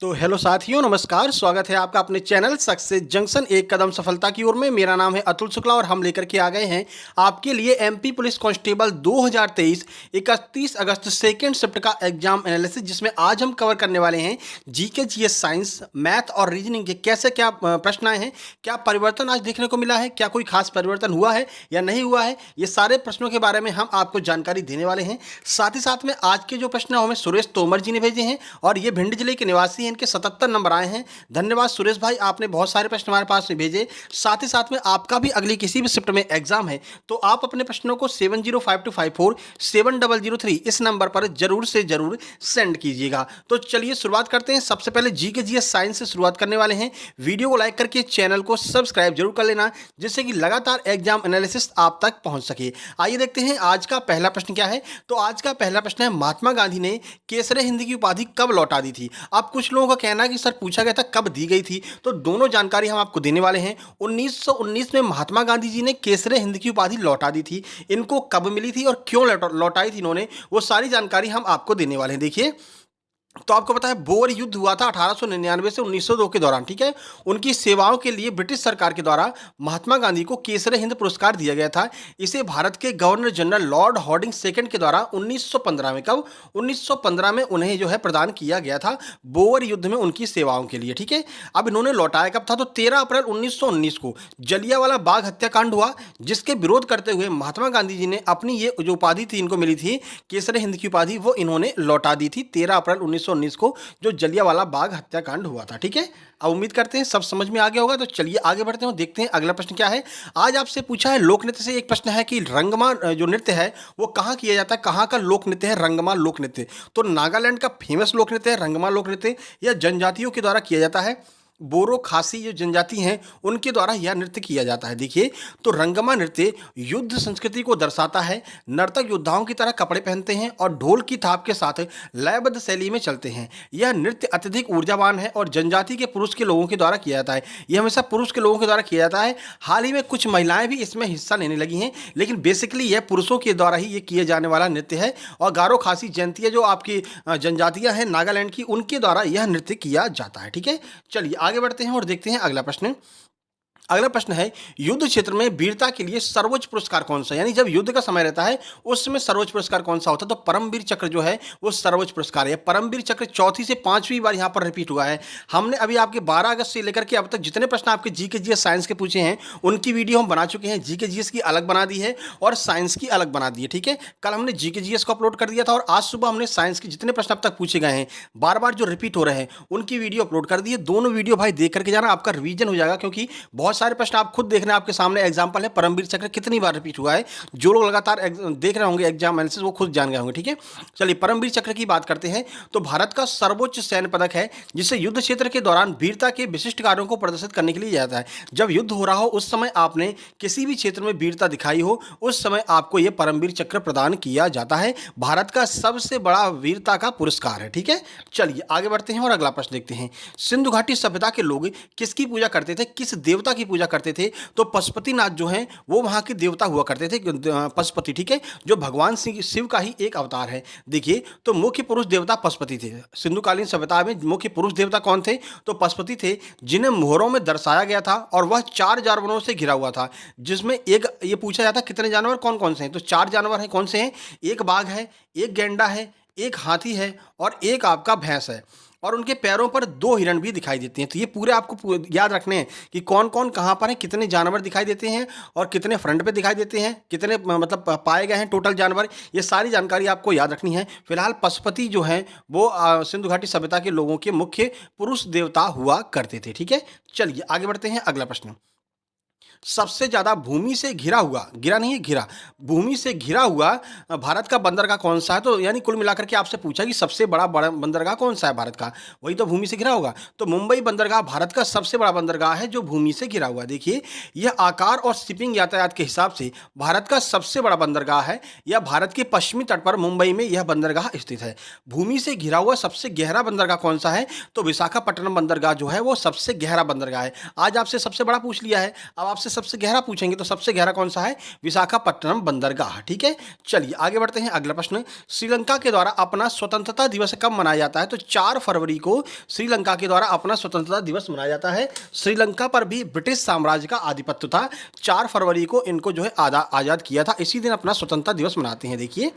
तो हेलो साथियों, नमस्कार। स्वागत है आपका अपने चैनल सक्सेस जंक्शन एक कदम सफलता की ओर में। मेरा नाम है अतुल शुक्ला और हम लेकर के आ गए हैं आपके लिए एमपी पुलिस कांस्टेबल 2023 31 अगस्त सेकेंड शिफ्ट का एग्जाम एनालिसिस, जिसमें आज हम कवर करने वाले हैं जीके जीएस साइंस मैथ और रीजनिंग के कैसे क्या प्रश्न आए हैं, क्या परिवर्तन आज देखने को मिला है, क्या कोई खास परिवर्तन हुआ है या नहीं हुआ है। ये सारे प्रश्नों के बारे में हम आपको जानकारी देने वाले हैं। साथ ही साथ में आज के जो प्रश्न हमें सुरेश तोमर जी ने भेजे हैं और ये भिंड जिले के निवासी, इनके 77 नंबर आए हैं। धन्यवाद सुरेश भाई, आपने बहुत सारे प्रश्न हमारे पास में भेजे। साथ ही साथ में आपका भी अगली किसी भी शिफ्ट में एग्जाम है तो आप अपने प्रश्नों को 7052547003 इस नंबर पर जरूर से जरूर सेंड कीजिएगा। तो चलिए शुरुआत करते हैं। सबसे पहले जीके जीएस साइंस से शुरुआत करने वाले हैं। वीडियो को लाइक करके चैनल को सब्सक्राइब जरूर कर लेना, जिससे कि लगातार एग्जाम एनालिसिस आप तक पहुंच सके। आइए देखते हैं आज का पहला प्रश्न क्या है। तो आज का पहला प्रश्न है, महात्मा गांधी ने केसरे हिंद की उपाधि कब लौटा दी थी। अब कुछ लोगों का कहना है कि सर पूछा गया था कब दी गई थी, तो दोनों जानकारी हम आपको देने वाले हैं। 1919 में महात्मा गांधी जी ने केसरे हिंद की उपाधि लौटा दी थी। इनको कब मिली थी और क्यों लौटाई थी इन्होंने, वो सारी जानकारी हम आपको देने वाले हैं। देखिए, तो आपको पता है बोर युद्ध हुआ था 1899 से 1902 के दौरान, ठीक है। उनकी सेवाओं के लिए ब्रिटिश सरकार के द्वारा महात्मा गांधी को केसरे हिंद पुरस्कार दिया गया था। इसे भारत के governor general lord Hardinge second के द्वारा 1915 में, कब 1915 में उन्हें जो है प्रदान किया गया था बोर युद्ध में उनकी सेवाओं के लिए, ठीक है। अब इन्होंने लौटाया कब था, तो 13 अप्रैल 1919 को जलियांवाला बाग हत्याकांड हुआ, जिसके विरोध करते हुए महात्मा गांधी जी ने अपनी ये जो उपाधि थी इनको मिली थी केसरे हिंद की उपाधि, वो इन्होंने लौटा दी थी 13 अप्रैल 1919 को, जो जलियांवाला बाग हत्याकांड हुआ था, ठीक है। अब उम्मीद करते हैं सब समझ में आ गया होगा। तो चलिए आगे बढ़ते हैं, देखते हैं अगला प्रश्न क्या है। आज आपसे पूछा है लोक नृत्य से एक प्रश्न है कि रंगमा जो नृत्य है वो कहाँ किया जाता है, कहाँ का लोक नृत्य है रंगमा लोक नृत्य। तो नागालैंड का फेमस लोक नृत्य है रंगमा लोक नृत्य, या जनजातियों के द्वारा किया जाता है। बोरो खासी जो जनजाति हैं उनके द्वारा यह नृत्य किया जाता है। देखिए, तो रंगमा नृत्य युद्ध संस्कृति को दर्शाता है। नर्तक योद्धाओं की तरह कपड़े पहनते हैं और ढोल की थाप के साथ लयबद्ध शैली में चलते हैं। यह नृत्य अत्यधिक ऊर्जावान है और जनजाति के पुरुष के लोगों के द्वारा किया जाता है। यह हमेशा पुरुष के लोगों के द्वारा किया जाता है। हाल ही में कुछ महिलाएं भी इसमें हिस्सा लेने लगी हैं, लेकिन बेसिकली यह पुरुषों के द्वारा ही ये किए जाने वाला नृत्य है। और गारो खासी जयंतिया जो आपकी जनजातियां हैं नागालैंड की, उनके द्वारा यह नृत्य किया जाता है, ठीक है। चलिए आगे बढ़ते हैं और देखते हैं अगला प्रश्न। अगला प्रश्न है, युद्ध क्षेत्र में वीरता के लिए सर्वोच्च पुरस्कार कौन सा है। यानी जब युद्ध का समय रहता है उस समय सर्वोच्च पुरस्कार कौन सा होता है, तो परमवीर चक्र जो है वो सर्वोच्च पुरस्कार है। परमवीर चक्र चौथी से पांचवी बार यहाँ पर रिपीट हुआ है। हमने अभी आपके 12 अगस्त से लेकर के अब तक जितने प्रश्न आपके जीके जीएस साइंस के पूछे हैं उनकी वीडियो हम बना चुके हैं। जीके जीएस की अलग बना दी है और साइंस की अलग बना दी है, ठीक है। कल हमने जीके जीएस को अपलोड कर दिया था और आज सुबह हमने साइंस के जितने प्रश्न अब तक पूछे गए हैं बार बार जो रिपीट हो रहे हैं उनकी वीडियो अपलोड कर दी है। दोनों वीडियो भाई देख करके जाना, आपका रिवीजन हो जाएगा, क्योंकि बहुत सारे प्रश्न आप खुद देखना, आपके सामने एग्जांपल है परमवीर चक्र कितनी बार रिपीट हुआ है। जो लोग लगातार देख रहे होंगे एग्जाम एनालिसिस वो खुद जान गए होंगे, ठीक है। चलिए परमवीर चक्र की बात करते हैं। तो भारत का सर्वोच्च सैन्य पदक है, जिसे युद्ध क्षेत्र के दौरान वीरता के विशिष्ट कार्यों को प्रदर्शित करने के लिए दिया जाता है। जब युद्ध हो रहा हो उस समय आपने किसी भी क्षेत्र में वीरता दिखाई हो उस समय आपको यह परमवीर चक्र प्रदान किया जाता है। भारत का सबसे बड़ा वीरता का पुरस्कार है, ठीक है। चलिए आगे बढ़ते हैं और अगला प्रश्न देखते हैं। सिंधु घाटी सभ्यता के लोग किसकी पूजा करते थे, किस देवता की पूजा करते थे। तो पशुपतिनाथ जो हैं वो वहाँ के देवता हुआ करते थे, पशुपति, ठीक है, जो भगवान शिव का ही एक अवतार है। देखिए, तो मुख्य पुरुष देवता पशुपति थे। सिंधुकालीन सभ्यता में मुख्य पुरुष देवता कौन थे, तो पशुपति थे, जिन्हें मोहरों में दर्शाया गया था और वह 4 जानवरों से घिरा हुआ था, जिसमें एक ये पूछा जाता कितने जानवर कौन कौन से हैं, तो 4 जानवर हैं। कौन से हैं, एक बाघ है, एक गैंडा है, एक हाथी है और एक आपका भैंस है। और उनके पैरों पर 2 हिरण भी दिखाई देते हैं। तो ये पूरे आपको याद रखने हैं कि कौन कौन कहाँ पर है, कितने जानवर दिखाई देते हैं और कितने फ्रंट पे दिखाई देते हैं, कितने मतलब पाए गए हैं टोटल जानवर। ये सारी जानकारी आपको याद रखनी है। फिलहाल पशुपति जो हैं वो सिंधु घाटी सभ्यता के लोगों के मुख्य पुरुष देवता हुआ करते थे, ठीक है। चलिए आगे बढ़ते हैं अगला प्रश्न। सबसे ज्यादा भूमि से घिरा हुआ, गिरा नहीं है घिरा, भूमि से घिरा हुआ भारत का बंदरगाह कौन सा है। तो यानी कुल मिलाकर के आपसे पूछा कि सबसे बड़ा बंदरगाह कौन सा है भारत का, वही तो भूमि से घिरा होगा। तो मुंबई बंदरगाह भारत का सबसे बड़ा बंदरगाह है जो भूमि से घिरा हुआ है। देखिए, यह आकार और शिपिंग यातायात के हिसाब से भारत का सबसे बड़ा बंदरगाह है। यह भारत के पश्चिमी तट पर मुंबई में यह बंदरगाह स्थित है। भूमि से घिरा हुआ सबसे गहरा बंदरगाह कौन सा है, तो विशाखापट्टनम बंदरगाह जो है वो सबसे गहरा बंदरगाह है। आज आपसे सबसे बड़ा पूछ लिया है, अब आपसे आपसे सबसे गहरा पूछेंगे तो सबसे गहरा कौन सा है? विशाखापट्टनम बंदरगाह। ठीक है, चलिए आगे बढ़ते हैं। अगला प्रश्न, श्रीलंका के द्वारा अपना स्वतंत्रता दिवस कब मनाया जाता है? तो 4 फरवरी को श्रीलंका के द्वारा अपना स्वतंत्रता दिवस मनाया जाता है। श्रीलंका पर भी ब्रिटिश साम्राज्य का आधिपत्य था। 4 फरवरी को इनको जो है आज़ाद किया था, इसी दिन अपना स्वतंत्रता दिवस मनाते हैं। देखिए,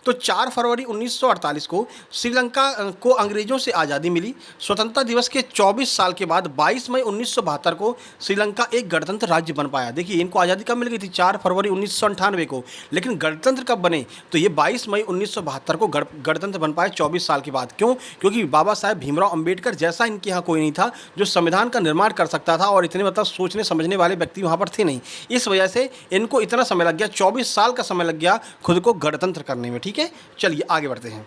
तो 4 फरवरी 1948 को श्रीलंका को अंग्रेजों से आज़ादी मिली। स्वतंत्रता दिवस के 24 साल के बाद 22 मई 1972 को श्रीलंका एक गणतंत्र राज्य बन पाया। देखिए, इनको आज़ादी कब मिल गई थी? 4 फरवरी 1998 को, लेकिन गणतंत्र कब बने? तो ये 22 मई 1972 को गणतंत्र बन पाए 24 साल के बाद। क्यों? क्योंकि बाबा साहेब भीमराव अम्बेडकर जैसा इनके यहाँ कोई नहीं था जो संविधान का निर्माण कर सकता था, और इतने मतलब सोचने समझने वाले व्यक्ति वहाँ पर थे नहीं। इस वजह से इनको इतना समय लग गया, 24 साल का समय लग गया खुद को गणतंत्र करने में। ठीक है, चलिए आगे बढ़ते हैं।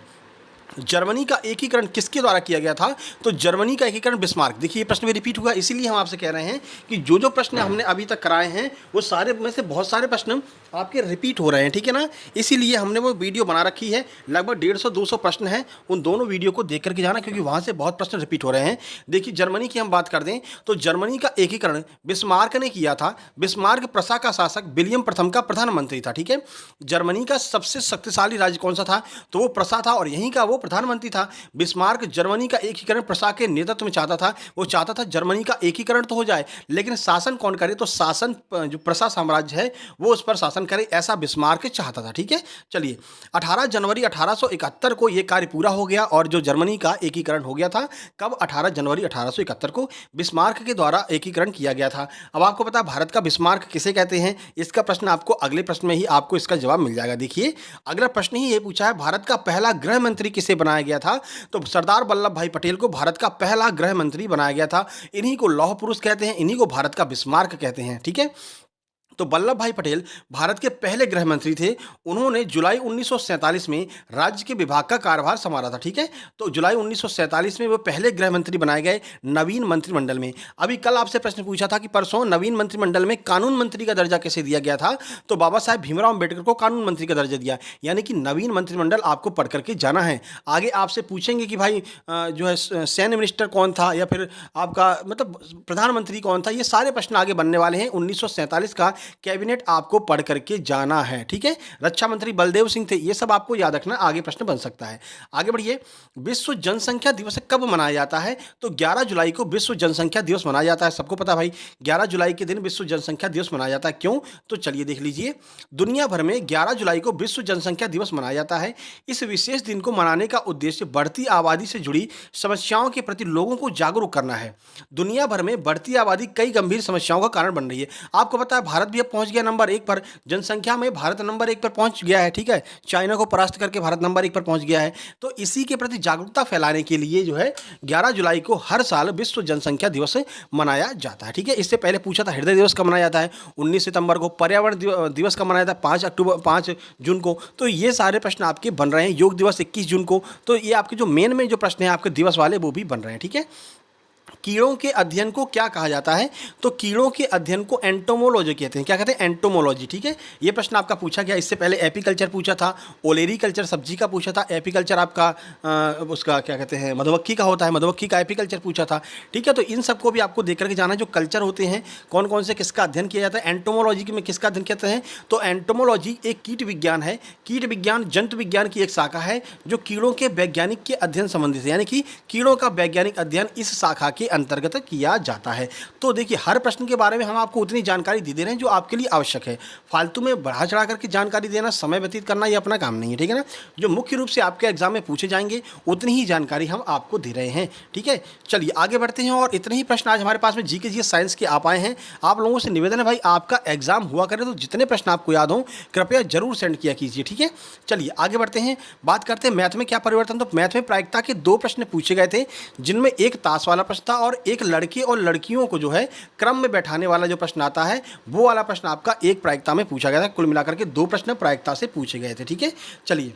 जर्मनी का एकीकरण किसके द्वारा किया गया था? तो जर्मनी का एकीकरण बिस्मार्क। देखिए, ये प्रश्न भी रिपीट हुआ, इसीलिए हम आपसे कह रहे हैं कि जो प्रश्न हमने अभी तक कराए हैं वो सारे में से बहुत सारे प्रश्न आपके रिपीट हो रहे हैं। ठीक है ना, इसीलिए हमने वो वीडियो बना रखी है। लगभग 150-200 प्रश्न हैं, उन दोनों वीडियो को देख करके जाना, क्योंकि वहाँ से बहुत प्रश्न रिपीट हो रहे हैं। देखिए, जर्मनी की हम बात कर दें तो जर्मनी का एकीकरण बिस्मार्क ने किया था। बिस्मार्क प्रसा का शासक विलियम प्रथम का प्रधानमंत्री था। ठीक है, जर्मनी का सबसे शक्तिशाली राज्य कौन सा था? तो वो प्रसा था, और यहीं का वो प्रधानमंत्री था। बिस्मार्क जर्मनी का एकीकरण प्रसा के नेतृत्व में चाहता था। वो चाहता था जर्मनी का एकीकरण तो हो जाए, लेकिन शासन कौन करे? तो शासन जो प्रसा साम्राज्य है वो उस पर शासन करे, ऐसा बिस्मार्क चाहता था। ठीक है, चलिए 18 जनवरी 1871 को ये कार्य पूरा हो गया, और जो जर्मनी का एकीकरण हो गया था कब? 18 जनवरी 1871 को बिस्मार्क के द्वारा एकीकरण किया गया था। अब आपको पता है भारत का बिस्मार्क किसे कहते हैं? इसका प्रश्न आपको अगले प्रश्न में ही आपको इसका जवाब मिल जाएगा। देखिए, अगला प्रश्न ही ये पूछा है, भारत का पहला गृह मंत्री किसे बनाया गया था? तो सरदार वल्लभ भाई पटेल को भारत का पहला गृह मंत्री बनाया गया था। इन्हीं को लौह पुरुष कहते हैं, इन्हीं को भारत का बिस्मार्क कहते हैं। ठीक है, तो वल्लभ भाई पटेल भारत के पहले गृह मंत्री थे। उन्होंने जुलाई 1947 में राज्य के विभाग का कार्यभार संभाला था। ठीक है, तो जुलाई 1947 में वो पहले गृह मंत्री बनाए गए नवीन मंत्रिमंडल में। अभी कल आपसे प्रश्न पूछा था कि परसों नवीन मंत्रिमंडल में कानून मंत्री का दर्जा कैसे दिया गया था? तो बाबा साहेब भीमराव अम्बेडकर को कानून मंत्री का दर्जा दिया, यानी कि नवीन मंत्रिमंडल आपको पढ़ करके जाना है। आगे आपसे पूछेंगे कि भाई जो है सैन्य मिनिस्टर कौन था, या फिर आपका मतलब प्रधानमंत्री कौन था। ये सारे प्रश्न आगे बनने वाले हैं। 1947 का कैबिनेट आपको पढ़ करके जाना है। ठीक है, रक्षा मंत्री बलदेव सिंह थे, ये सब आपको याद रखना, आगे प्रश्न बन सकता है। आगे बढ़िए, विश्व जनसंख्या दिवस कब मनाया जाता है? तो 11 जुलाई को विश्व जनसंख्या दिवस मनाया जाता है। सबको पता भाई, 11 जुलाई के दिन विश्व जनसंख्या दिवस मनाया जाता है। क्यों? तो चलिए देख लीजिए, दुनिया भर में 11 जुलाई को विश्व जनसंख्या दिवस मनाया जाता है। इस विशेष दिन को मनाने का उद्देश्य बढ़ती आबादी से जुड़ी समस्याओं के प्रति लोगों को जागरूक करना है। दुनिया भर में बढ़ती आबादी कई गंभीर समस्याओं का कारण बन रही है। आपको पता है भारत भी अब पहुंच गया नंबर 1 पर, जनसंख्या में भारत नंबर 1 पर पहुंच गया है। ठीक है, चाइना को परास्त करके भारत नंबर 1 पर पहुंच गया है। तो इसी के प्रति जागरूकता फैलाने के लिए जो है 11 जुलाई को हर साल विश्व जनसंख्या दिवस मनाया जाता है। ठीक है, इससे पहले पूछा था हृदय दिवस कब मनाया जाता है? 19 सितंबर को। पर्यावरण दिवस कब मनाया जाता है? 5 जून को। तो ये सारे प्रश्न आपके बन रहे हैं। योग दिवस 21 जून को। तो ये आपके जो मेन में जो प्रश्न है आपके दिवस वाले वो भी बन रहे हैं। ठीक है, कीड़ों के अध्ययन को क्या कहा जाता है? तो कीड़ों के अध्ययन को एंटोमोलॉजी कहते हैं। क्या कहते हैं? एंटोमोलॉजी। ठीक है, ये प्रश्न आपका पूछा गया। इससे पहले एपीकल्चर पूछा था, ओलेरीकल्चर सब्जी का पूछा था, एपीकल्चर आपका उसका क्या कहते हैं मधुमक्खी का होता है, मधुमक्खी का एपीकल्चर पूछा था। ठीक है, तो इन सबको भी आपको देख करके जाना, जो कल्चर होते हैं कौन कौन से किसका अध्ययन किया जाता है। एंटोमोलॉजी में किसका अध्ययन कहते हैं? तो एंटोमोलॉजी एक कीट विज्ञान है। कीट विज्ञान जंतु विज्ञान की एक शाखा है जो कीड़ों के वैज्ञानिक के अध्ययन संबंधित है, यानी कि कीड़ों का वैज्ञानिक अध्ययन इस शाखा के अंतर्गत किया जाता है। तो देखिए, हर प्रश्न के बारे में हम आपको उतनी जानकारी दे रहे हैं जो आपके लिए आवश्यक है। फालतू में बढ़ा चढ़ा करके जानकारी देना, समय व्यतीत करना, ये अपना काम नहीं है। ठीक है ना, जो मुख्य रूप से आपके एग्जाम में पूछे जाएंगे उतनी ही जानकारी हम आपको दे रहे हैं। ठीक है, चलिए आगे बढ़ते हैं। और इतने ही प्रश्न आज हमारे पास में जीके जीएस साइंस के आप आए हैं। आप लोगों से निवेदन है भाई, आपका एग्जाम हुआ करे तो जितने प्रश्न आपको याद हो कृपया जरूर सेंड किया कीजिए। ठीक है, चलिए आगे बढ़ते हैं। बात करते हैं मैथ में क्या परिवर्तन। तो मैथ में प्रायिकता के 2 प्रश्न पूछे गए थे, जिनमें एक ताश वाला प्रश्न था और एक लड़के और लड़कियों को जो है क्रम में बैठाने वाला जो प्रश्न आता है वो वाला प्रश्न आपका एक प्रायिकता में पूछा गया था। कुल मिलाकर के 2 प्रश्न प्रायिकता से पूछे गए थे। ठीक है, चलिए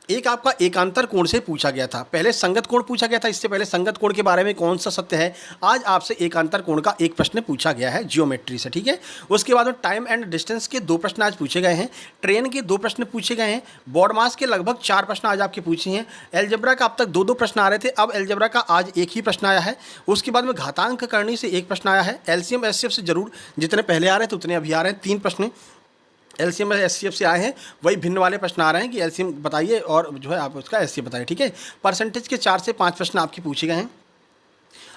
एक आपका एकांतर कोण से पूछा गया था, पहले संगत कोण पूछा गया था, इससे पहले संगत कोण के बारे में कौन सा सत्य है। आज आपसे एकांतर कोण का एक प्रश्न पूछा गया है जियोमेट्री से, ठीक है। उसके बाद में टाइम एंड डिस्टेंस के 2 प्रश्न आज पूछे गए हैं, ट्रेन के 2 प्रश्न पूछे गए हैं, बॉड मास के लगभग 4 प्रश्न आज आपके पूछे हैं। एलजेब्रा का अब तक 2-2 प्रश्न आ रहे थे, अब एलजेब्रा का आज एक ही प्रश्न आया है। उसके बाद में घातांक करनी से एक प्रश्न आया है। एलसीएम एचसीएफ से जरूर जितने पहले आ रहे थे उतने अभी आ रहे हैं, 3 प्रश्न एलसीएम एचसीएफ से आए हैं, वही भिन्न वाले प्रश्न आ रहे हैं कि एलसीएम बताइए और जो है आप उसका एचसीएफ बताइए, ठीक है। परसेंटेज के 4 से 5 प्रश्न आपके पूछे गए हैं।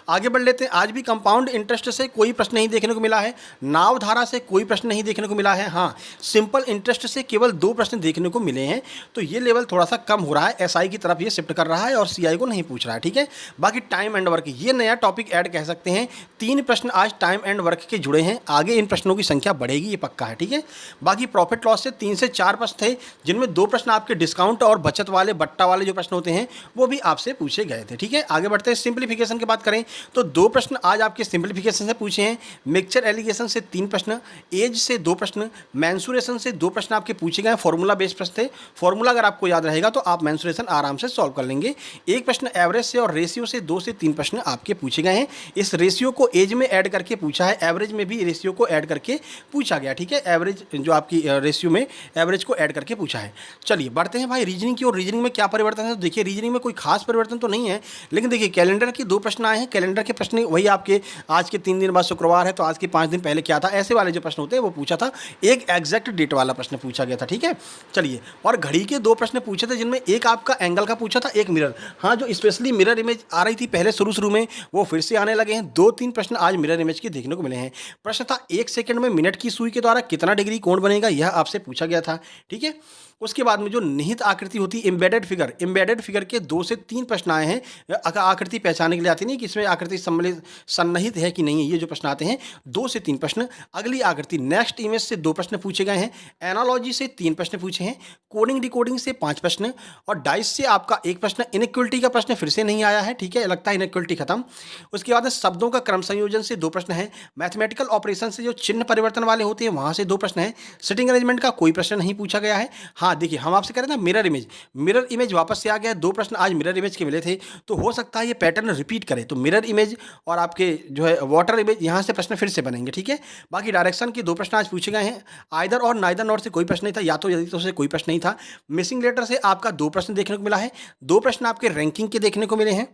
आगे बढ़ लेते हैं। आज भी कंपाउंड इंटरेस्ट से कोई प्रश्न नहीं देखने को मिला है, नाव धारा से कोई प्रश्न नहीं देखने को मिला है। हाँ, सिंपल इंटरेस्ट से केवल 2 प्रश्न देखने को मिले हैं, तो ये लेवल थोड़ा सा कम हो रहा है, एसआई की तरफ ये शिफ्ट कर रहा है और सीआई को नहीं पूछ रहा है, ठीक है। बाकी टाइम एंड वर्क ये नया टॉपिक ऐड कह सकते हैं, 3 प्रश्न आज टाइम एंड वर्क के जुड़े हैं, आगे इन प्रश्नों की संख्या बढ़ेगी, ये पक्का है, ठीक है। बाकी प्रॉफिट लॉस से 3 से 4 प्रश्न थे, जिनमें 2 प्रश्न आपके डिस्काउंट और बचत वाले बट्टा वाले जो प्रश्न होते हैं वो भी आपसे पूछे गए थे, ठीक है। आगे बढ़ते हैं। सिंप्लीफिकेशन की बात करें तो 2 प्रश्न आज आपके सिंप्लीफिकेशन से पूछे हैं, मिक्सचर एलिगेशन से 3 प्रश्न, एज से 2 प्रश्न, मेंसुरेशन से 2 प्रश्न आपके पूछे गए, फॉर्मूला बेस्ड प्रश्न थे। फॉर्मूला अगर आपको याद रहेगा तो आप मेंसुरेशन आराम से सॉल्व कर लेंगे। एक प्रश्न एवरेज से और रेशियो से 2 से 3 प्रश्न आपके पूछे गए हैं। इस रेशियो को एज में ऐड करके पूछा है, एवरेज में भी रेशियो को ऐड करके पूछा गया, ठीक है। एवरेज जो आपकी रेशियो में एवरेज को ऐड करके पूछा है। चलिए बढ़ते हैं भाई रीजनिंग की, और रीजनिंग में क्या परिवर्तन है। तो देखिए रीजनिंग में कोई खास परिवर्तन तो नहीं है, लेकिन देखिए कैलेंडर के 2 प्रश्न आए हैं। कैलेंडर के प्रश्न वही आपके आज के 3 दिन बाद शुक्रवार है तो आज के 5 दिन पहले क्या था, ऐसे वाले जो प्रश्न होते हैं वो पूछा था। एक एग्जैक्ट डेट वाला प्रश्न पूछा गया था, ठीक है। चलिए, और घड़ी के 2 प्रश्न पूछे थे, जिनमें एक आपका एंगल का पूछा था, एक मिरर। हाँ, जो स्पेशली मिरर इमेज आ रही थी पहले शुरू में, वो फिर से आने लगे हैं। 2-3 प्रश्न आज मिरर इमेज के देखने को मिले हैं। प्रश्न था 1 सेकंड में मिनट की सुई के द्वारा कितना डिग्री कोण बनेगा, यह आपसे पूछा गया था, ठीक है। उसके बाद में जो निहित आकृति होती है, एम्बेडेड फिगर के 2 से 3 प्रश्न आए हैं। आकृति पहचानने के लिए आती नहीं कि इसमें आकृति सम्मिलित सन्निहित है कि नहीं है, ये जो प्रश्न आते हैं 2 से 3 प्रश्न। अगली आकृति नेक्स्ट इमेज से 2 प्रश्न पूछे गए हैं, एनालॉजी से 3 प्रश्न पूछे हैं, कोडिंग डिकोडिंग से 5 प्रश्न, और डाइस से आपका 1 प्रश्न। इनइक्वलिटी का प्रश्न फिर से नहीं आया है, ठीक है, लगता है इनइक्वलिटी खत्म। उसके बाद शब्दों का क्रम संयोजन से 2 प्रश्न है, मैथमेटिकल ऑपरेशन से जो चिन्ह परिवर्तन वाले होते हैं वहां से 2 प्रश्न है, सिटिंग अरेंजमेंट का कोई प्रश्न नहीं पूछा गया है। हाँ देखिए, हम आपसे कह रहे थे मिरर इमेज वापस से आ गया। 2 प्रश्न आज मिरर इमेज के मिले थे, तो हो सकता है ये पैटर्न रिपीट करे, तो मिरर इमेज और आपके जो है वाटर इमेज, यहाँ से प्रश्न फिर से बनेंगे, ठीक है। बाकी डायरेक्शन के 2 प्रश्न आज पूछे गए हैं। आइदर और नाइदर नॉट से कोई प्रश्न नहीं था, या तो यदि तो से कोई प्रश्न नहीं था। मिसिंग लेटर से आपका 2 प्रश्न देखने को मिला है। 2 प्रश्न आपके रैंकिंग के देखने को मिले हैं।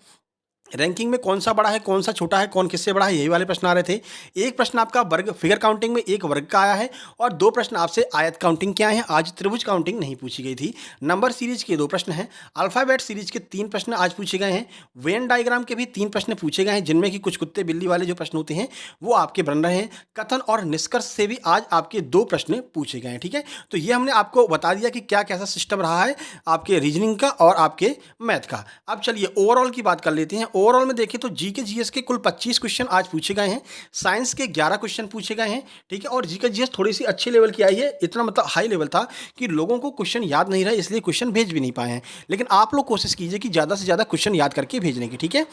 रैंकिंग में कौन सा बड़ा है, कौन सा छोटा है, कौन किससे बड़ा है, यही वाले प्रश्न आ रहे थे। एक प्रश्न आपका वर्ग फिगर काउंटिंग में 1 वर्ग का आया है, और 2 प्रश्न आपसे आयत काउंटिंग के आए हैं। आज त्रिभुज काउंटिंग नहीं पूछी गई थी। नंबर सीरीज के 2 प्रश्न हैं। अल्फाबेट सीरीज के 3 प्रश्न आज पूछे गए हैं। वेन डायग्राम के भी 3 प्रश्न पूछे गए हैं, जिनमें कि कुछ कुत्ते बिल्ली वाले जो प्रश्न होते हैं वो आपके बन रहे हैं। कथन और निष्कर्ष से भी आज आपके 2 प्रश्न पूछे गए हैं, ठीक है। तो ये हमने आपको बता दिया कि क्या कैसा सिस्टम रहा है आपके रीजनिंग का और आपके मैथ का। अब चलिए ओवरऑल की बात कर लेते हैं। ओवरऑल में देखें तो जीके जीएस के कुल 25 क्वेश्चन आज पूछे गए हैं, साइंस के 11 क्वेश्चन पूछे गए हैं, ठीक है। और जीके जीएस थोड़ी सी अच्छी लेवल की आई है, इतना मतलब हाई लेवल था कि लोगों को क्वेश्चन याद नहीं रहा, इसलिए क्वेश्चन भेज भी नहीं पाए हैं। लेकिन आप लोग कोशिश कीजिए कि ज़्यादा से ज़्यादा क्वेश्चन याद करके भेजने की, ठीक है।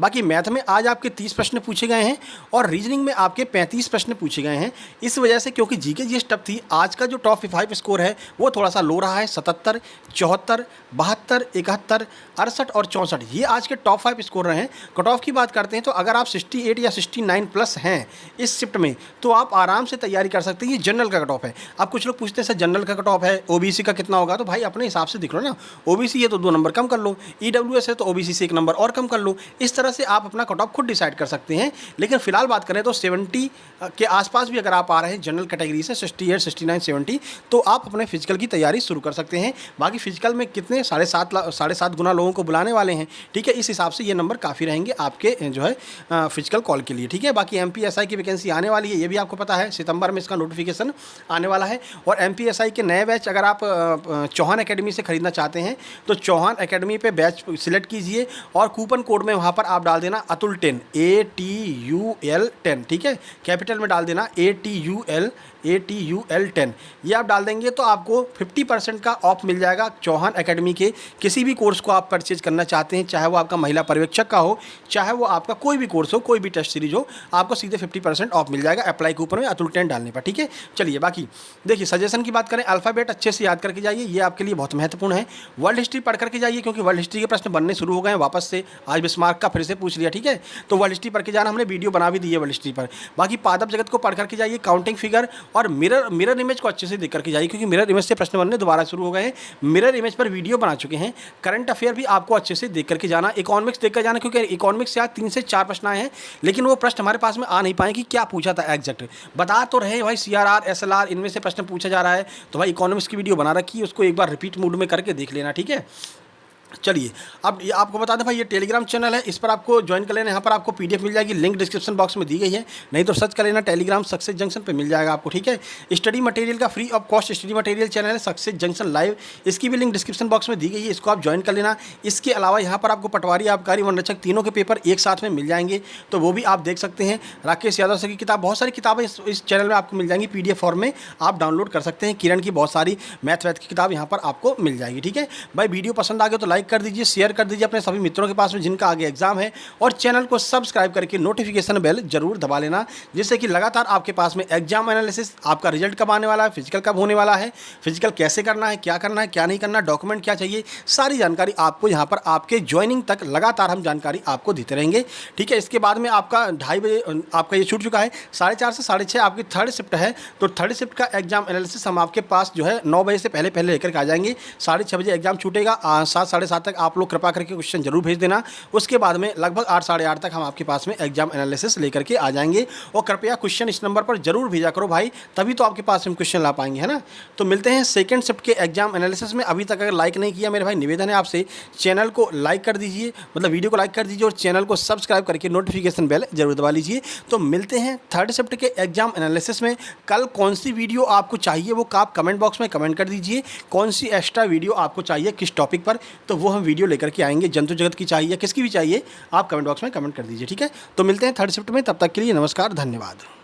बाकी मैथ में आज आपके 30 प्रश्न पूछे गए हैं, और रीजनिंग में आपके 35 प्रश्न पूछे गए हैं। इस वजह से, क्योंकि जीके जीएस टफ थी, आज का जो टॉप 5 स्कोर है वो थोड़ा सा लो रहा है। 77, 74, 72, 71, 68 और 64 ये आज के टॉप 5 स्कोर रहे हैं। कट ऑफ की बात करते हैं तो अगर आप 68 या 69 प्लस हैं इस शिफ्ट में, तो आप आराम से तैयारी कर सकते हैं। ये जनरल का कट ऑफ है। अब कुछ लोग पूछते हैं सर जनरल का कट ऑफ है, ओबीसी का कितना होगा, तो भाई अपने हिसाब से देख लो ना। ओबीसी है तो 2 नंबर कम कर लो, ईडब्ल्यूएस है तो ओबीसी से 1 नंबर और कम कर लो। इस तरह से आप अपना कट ऑफ खुद डिसाइड कर सकते हैं। लेकिन फिलहाल बात करें तो 70 के आसपास भी अगर आप आ रहे हैं जनरल कैटेगरी से, 68, 69, 70, तो आप अपने फिजिकल की तैयारी शुरू कर सकते हैं। बाकी फिजिकल में कितने 7.5 गुना लोगों को बुलाने वाले हैं, ठीक है। इस हिसाब से ये नंबर काफ़ी रहेंगे आपके जो है फिजिकल कॉल के लिए, ठीक है। बाकी एमपीएसआई की वैकेंसी आने वाली है, ये भी आपको पता है, सितंबर में इसका नोटिफिकेशन आने वाला है। और एमपीएसआई के नए बैच अगर आप चौहान एकेडमी से खरीदना चाहते हैं तो चौहान एकेडमी पे बैच सिलेक्ट कीजिए, और कूपन कोड में वहाँ पर आप डाल देना अतुल 10, ATUL 10, ठीक है। कैपिटल में डाल देना ATUL 10, ये आप डाल देंगे तो आपको 50% का ऑफ मिल जाएगा। चौहान एकेडमी के किसी भी कोर्स को आप परचेज करना चाहते हैं, चाहे वो आपका महिला पर्यवेक्षक का हो, चाहे वो आपका कोई भी कोर्स हो, कोई भी टेस्ट सीरीज हो, आपको सीधे 50% ऑफ मिल जाएगा अप्लाई कूपन में अतुल 10 डालने पर। ठीक है, चलिए बाकी देखिए सजेशन की बात करें, अल्फ़ाबेट अच्छे से याद करके जाइए, ये आपके लिए बहुत महत्वपूर्ण है। वर्ल्ड हिस्ट्री पढ़ करके जाइए, क्योंकि वर्ल्ड हिस्ट्री के प्रश्न बनने शुरू हो गए हैं वापस से, आज बिस्मार्क का फिर से पूछ लिया। ठीक है, तो वर्ल्ड हिस्ट्री पढ़ के जाना, हमने वीडियो बना भी दी है वर्ल्ड हिस्ट्री पर। बाकी पादप जगत को पढ़ करके जाइए, काउंटिंग फिगर और मिरर इमेज को अच्छे से देख करके जाइए, क्योंकि मिरर इमेज से प्रश्न बनने दोबारा शुरू हो गए हैं। मिरर इमेज पर वीडियो बना चुके हैं। करंट अफेयर भी आपको अच्छे से देख करके जाना, इकोनॉमिक्स देख कर जाना, क्योंकि इकोनॉमिक्स से आज 3 से 4 प्रश्न आए हैं, लेकिन वो प्रश्न हमारे पास में आ नहीं पाए कि क्या पूछा था एग्जैक्ट। बता तो रहे भाई CRR SLR इनमें से प्रश्न पूछा जा रहा है, तो भाई इकोनॉमिक्स की वीडियो बना रखी है, उसको एक बार रिपीट मूड में करके देख लेना। ठीक है, चलिए अब ये आपको बता दें भाई, ये टेलीग्राम चैनल है, इस पर आपको ज्वाइन कर लेना। यहाँ पर आपको PDF मिल जाएगी, लिंक डिस्क्रिप्शन बॉक्स में दी गई है, नहीं तो सर्च कर लेना टेलीग्राम सक्सेस जंक्शन पे मिल जाएगा आपको। ठीक है, स्टडी मटेरियल का free of cost study material channel है सक्सेस जंक्शन लाइव, इसकी भी लिंक डिस्क्रिप्शन बॉक्स में दी गई है, इसको आप ज्वाइन कर लेना। इसके अलावा यहाँ पर आपको पटवारी, आबकारी, वन रक्षक तीनों के पेपर एक साथ में मिल जाएंगे, तो वो भी आप देख सकते हैं। राकेश यादव सर की किताब, बहुत सारी किताबें इस चैनल में आपको मिल जाएंगी, PDF फॉर्म में आप डाउनलोड कर सकते हैं। किरण की बहुत सारी मैथ की किताब यहाँ पर आपको मिल जाएगी। ठीक है भाई, वीडियो पसंद आ गया तो लाइक कर दीजिए, शेयर कर दीजिए अपने सभी मित्रों के पास में जिनका आगे एग्जाम है, और चैनल को सब्सक्राइब करके नोटिफिकेशन बेल जरूर दबा लेना, जिससे कि लगातार आपके पास में एग्जाम एनालिसिस, आपका रिजल्ट कब आने वाला है, फिजिकल कब होने वाला है, फिजिकल कैसे करना है, क्या नहीं करना, डॉक्यूमेंट क्या चाहिए, सारी जानकारी आपको यहाँ पर आपके ज्वाइनिंग तक लगातार हम जानकारी आपको देते रहेंगे। ठीक है, इसके बाद में आपका 2:30 बजे आपका ये छूट चुका है, 4:30 से 6:30 आपकी थर्ड शिफ्ट है, तो थर्ड शिफ्ट का एग्जाम एनालिसिस हम आपके पास जो है 9 बजे से पहले लेकर के आ जाएंगे। 6:30 बजे एग्जाम छूटेगा, 7 साढ़े 7 तक आप लोग कृपा करके क्वेश्चन जरूर भेज देना। उसके बाद में लगभग 8 साढ़े 8 तक हम आपके पास में एग्जाम एनालिसिस लेकर के आ जाएंगे, और कृपया क्वेश्चन इस नंबर पर जरूर भेजा करो भाई, तभी तो आपके पास में क्वेश्चन ला पाएंगे, है ना। तो मिलते हैं सेकंड शिफ्ट के एग्जाम एनालिसिस में। अभी तक अगर लाइक नहीं किया मेरे भाई, निवेदन है आपसे, चैनल को लाइक कर दीजिए, मतलब वीडियो को लाइक कर दीजिए, और चैनल को सब्सक्राइब करके नोटिफिकेशन बेल जरूर दबा लीजिए। तो मिलते हैं थर्ड शिफ्ट के एग्जाम एनालिसिस में। कल कौन सी वीडियो आपको चाहिए वो आप कमेंट बॉक्स में कमेंट कर दीजिए, कौन सी एक्स्ट्रा वीडियो आपको चाहिए किस टॉपिक पर, तो वो हम वीडियो लेकर के आएंगे। जंतु जगत की चाहिए, किसकी भी चाहिए, आप कमेंट बॉक्स में कमेंट कर दीजिए। ठीक है, तो मिलते हैं थर्ड शिफ्ट में, तब तक के लिए नमस्कार, धन्यवाद।